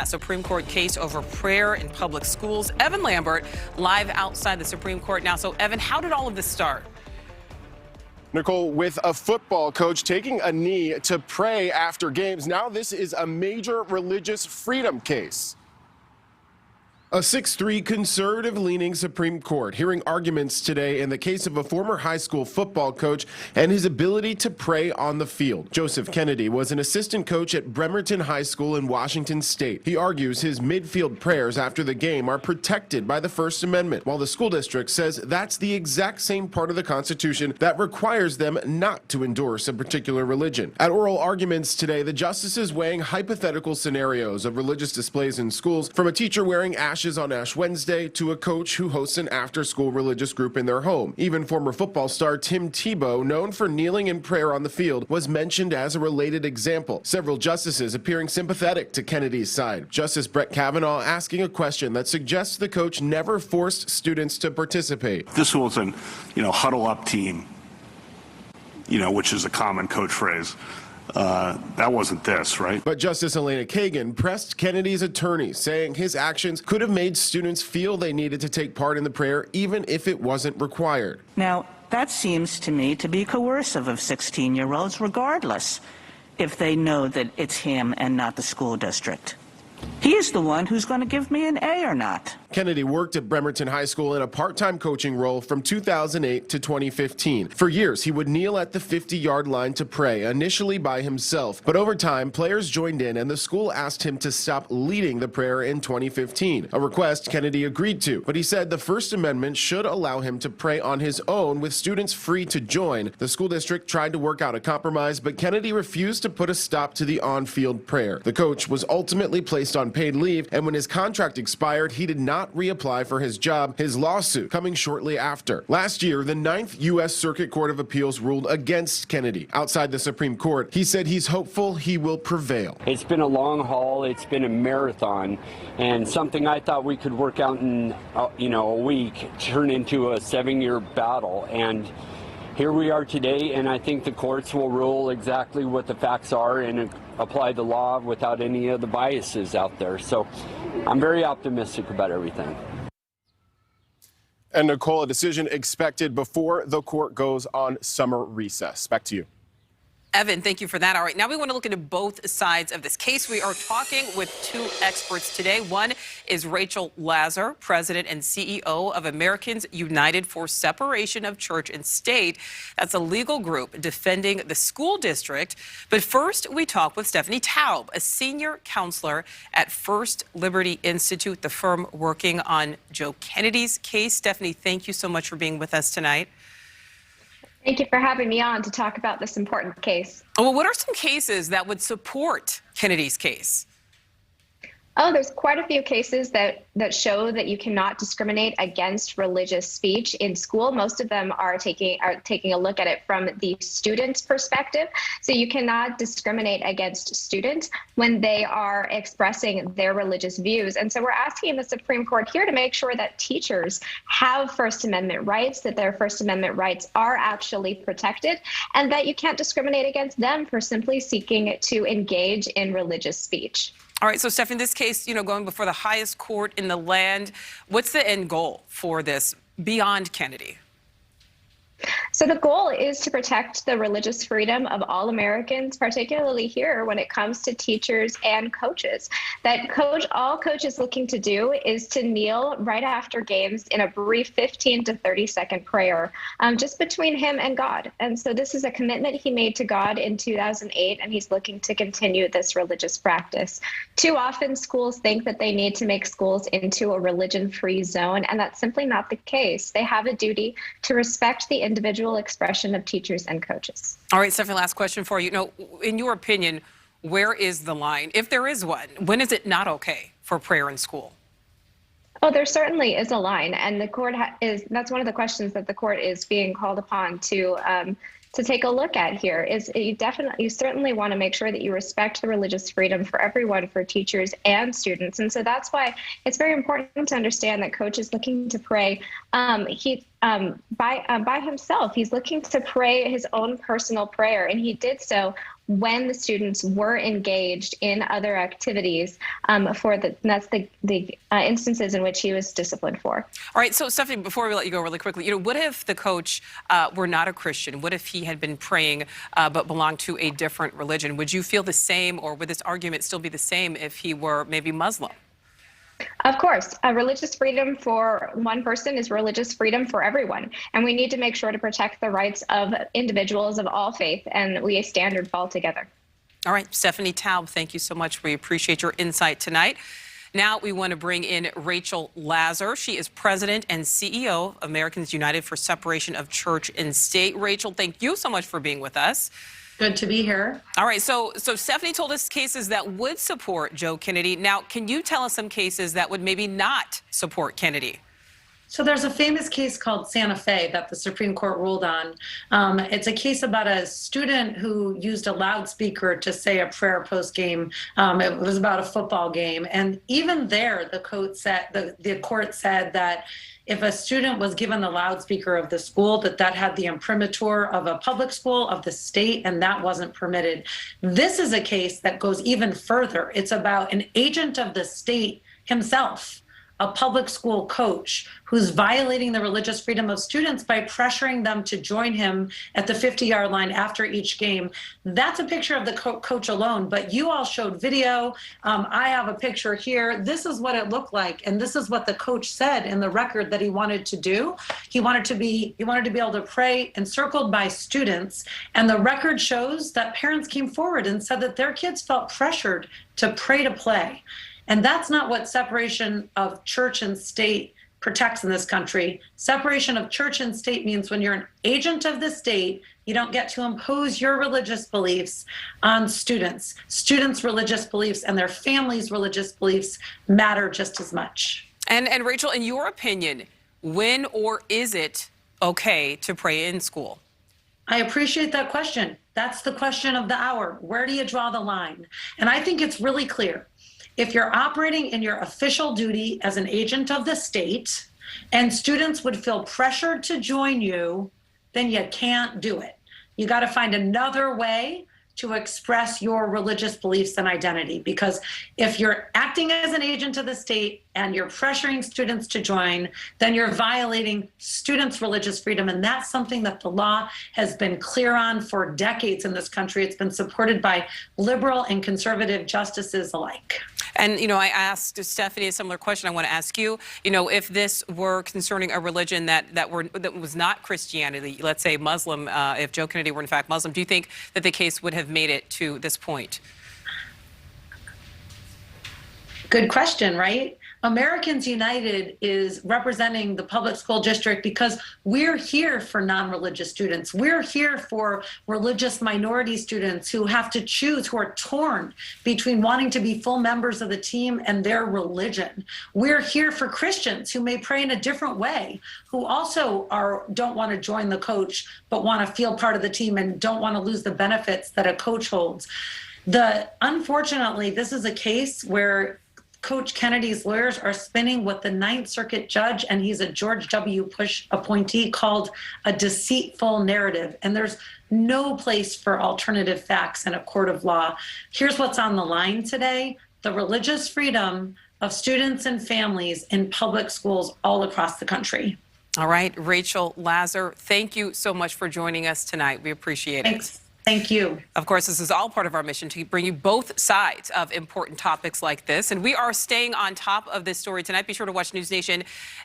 that Supreme Court case over prayer in public schools. Evan Lambert live outside the Supreme Court now. So, Evan, how did all of this start? Nichole, with a football coach taking a knee to pray after games, now this is a major religious freedom case. A 6-3 conservative-leaning Supreme Court hearing arguments today in the case of a former high school football coach and his ability to pray on the field. Joseph Kennedy was an assistant coach at Bremerton High School in Washington State. He argues his midfield prayers after the game are protected by the First Amendment, while the school district says that's the exact same part of the Constitution that requires them not to endorse a particular religion. At oral arguments today, the justices weighing hypothetical scenarios of religious displays in schools, from a teacher wearing ashes on Ash Wednesday to a coach who hosts an after-school religious group in their home. Even former football star Tim Tebow, known for kneeling in prayer on the field, was mentioned as a related example. Several justices appearing sympathetic to Kennedy's side. Justice Brett Kavanaugh asking a question that suggests the coach never forced students to participate. This was an, huddle up team, which is a common coach phrase. That wasn't this, right? But Justice Elena Kagan pressed Kennedy's attorney, saying his actions could have made students feel they needed to take part in the prayer, even if it wasn't required. Now, that seems to me to be coercive of 16-year-olds, regardless if they know that it's him and not the school district. He's the one who's going to give me an A or not. Kennedy worked at Bremerton High School in a part-time coaching role from 2008 to 2015. For years, he would kneel at the 50-yard line to pray, initially by himself. But over time, players joined in, and the school asked him to stop leading the prayer in 2015, a request Kennedy agreed to. But he said the First Amendment should allow him to pray on his own, with students free to join. The school district tried to work out a compromise, but Kennedy refused to put a stop to the on-field prayer. The coach was ultimately placed on paid leave, and when his contract expired, he did not reapply for his job, his lawsuit coming shortly after. Last year, the 9th U.S. Circuit Court of Appeals ruled against Kennedy. Outside the Supreme Court, he said he's hopeful he will prevail. It's been a long haul. It's been a marathon, and something I thought we could work out in, a week turned into a 7-year battle. And here we are today, and I think the courts will rule exactly what the facts are and apply the law without any of the biases out there. So I'm very optimistic about everything. And Nichole, a decision expected before the court goes on summer recess. Back to you. Evan, thank you for that. All right, now we want to look into both sides of this case. We are talking with two experts today. One is Rachel Lazar, President and CEO of Americans United for Separation of Church and State. That's a legal group defending the school district. But first, we talk with Stephanie Taub, a senior counselor at First Liberty Institute, the firm working on Joe Kennedy's case. Stephanie, thank you so much for being with us tonight. Thank you for having me on to talk about this important case. Well, what are some cases that would support Kennedy's case? Oh, there's quite a few cases that show that you cannot discriminate against religious speech in school. Most of them are taking a look at it from the student's perspective. So you cannot discriminate against students when they are expressing their religious views. And so we're asking the Supreme Court here to make sure that teachers have First Amendment rights, that their First Amendment rights are actually protected, and that you can't discriminate against them for simply seeking to engage in religious speech. All right, so Stephanie, this case, going before the highest court in the land, what's the end goal for this beyond Kennedy? So the goal is to protect the religious freedom of all Americans, particularly here when it comes to teachers and coaches. All coach is looking to do is to kneel right after games in a brief 15 to 30-second prayer, just between him and God. And so this is a commitment he made to God in 2008, and he's looking to continue this religious practice. Too often, schools think that they need to make schools into a religion-free zone, and that's simply not the case. They have a duty to respect the individual expression of teachers and coaches. All right, Stephanie, last question for you. In your opinion, where is the line, if there is one? When is it not okay for prayer in school? Oh, there certainly is a line, and the court that's one of the questions that the court is being called upon to take a look at here. Is you certainly want to make sure that you respect the religious freedom for everyone, for teachers and students. And so that's why it's very important to understand that coach is looking to pray by himself. He's looking to pray his own personal prayer, and he did so when the students were engaged in other activities that's the instances in which he was disciplined for. All right, so Stephanie, before we let you go really quickly, what if the coach were not a Christian? What if he had been praying but belonged to a different religion? Would you feel the same, or would this argument still be the same if he were maybe Muslim? Of course, religious freedom for one person is religious freedom for everyone. And we need to make sure to protect the rights of individuals of all faith, and we stand or fall together. All right, Stephanie Taub, thank you so much. We appreciate your insight tonight. Now we want to bring in Nichole Berlie. She is president and CEO of Americans United for Separation of Church and State. Nichole, thank you so much for being with us. Good to be here. All right, so Stephanie told us cases that would support Joe Kennedy. Now, can you tell us some cases that would maybe not support Kennedy? So there's a famous case called Santa Fe that the Supreme Court ruled on. It's a case about a student who used a loudspeaker to say a prayer post-game. It was about a football game. And even there, the court said that if a student was given the loudspeaker of the school, that had the imprimatur of a public school, of the state, and that wasn't permitted. This is a case that goes even further. It's about an agent of the state himself, a public school coach who's violating the religious freedom of students by pressuring them to join him at the 50-yard line after each game. That's a picture of the coach alone, but you all showed video. I have a picture here. This is what it looked like, and this is what the coach said in the record that he wanted to do. He wanted to be able to pray encircled by students, and the record shows that parents came forward and said that their kids felt pressured to pray to play. And that's not what separation of church and state protects in this country. Separation of church and state means when you're an agent of the state, you don't get to impose your religious beliefs on students. Students' religious beliefs and their families' religious beliefs matter just as much. And Nichole, in your opinion, when or is it okay to pray in school? I appreciate that question. That's the question of the hour. Where do you draw the line? And I think it's really clear. If you're operating in your official duty as an agent of the state and students would feel pressured to join you, then you can't do it. You got to find another way to express your religious beliefs and identity, because if you're acting as an agent of the state and you're pressuring students to join, then you're violating students' religious freedom. And that's something that the law has been clear on for decades in this country. It's been supported by liberal and conservative justices alike. And, I asked Stephanie a similar question I want to ask you. If this were concerning a religion that was not Christianity, let's say Muslim, if Joe Kennedy were in fact Muslim, do you think that the case would have made it to this point? Good question, right? Americans United is representing the public school district because we're here for non-religious students. We're here for religious minority students who have to choose, who are torn between wanting to be full members of the team and their religion. We're here for Christians who may pray in a different way, who also don't want to join the coach, but want to feel part of the team and don't want to lose the benefits that a coach holds. Unfortunately, this is a case where Coach Kennedy's lawyers are spinning what the Ninth Circuit judge, and he's a George W. Bush appointee, called a deceitful narrative. And there's no place for alternative facts in a court of law. Here's what's on the line today: the religious freedom of students and families in public schools all across the country. All right, Nichole Berlie, thank you so much for joining us tonight. We appreciate it. Thanks. Thank you. Of course, this is all part of our mission to bring you both sides of important topics like this. And we are staying on top of this story tonight. Be sure to watch NewsNation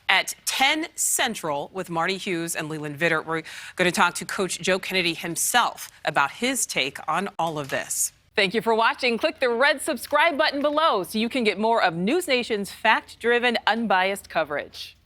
at 10 Central with Marty Hughes and Leland Vittert. We're going to talk to Coach Joe Kennedy himself about his take on all of this. Thank you for watching. Click the red subscribe button below so you can get more of NewsNation's fact-driven, unbiased coverage.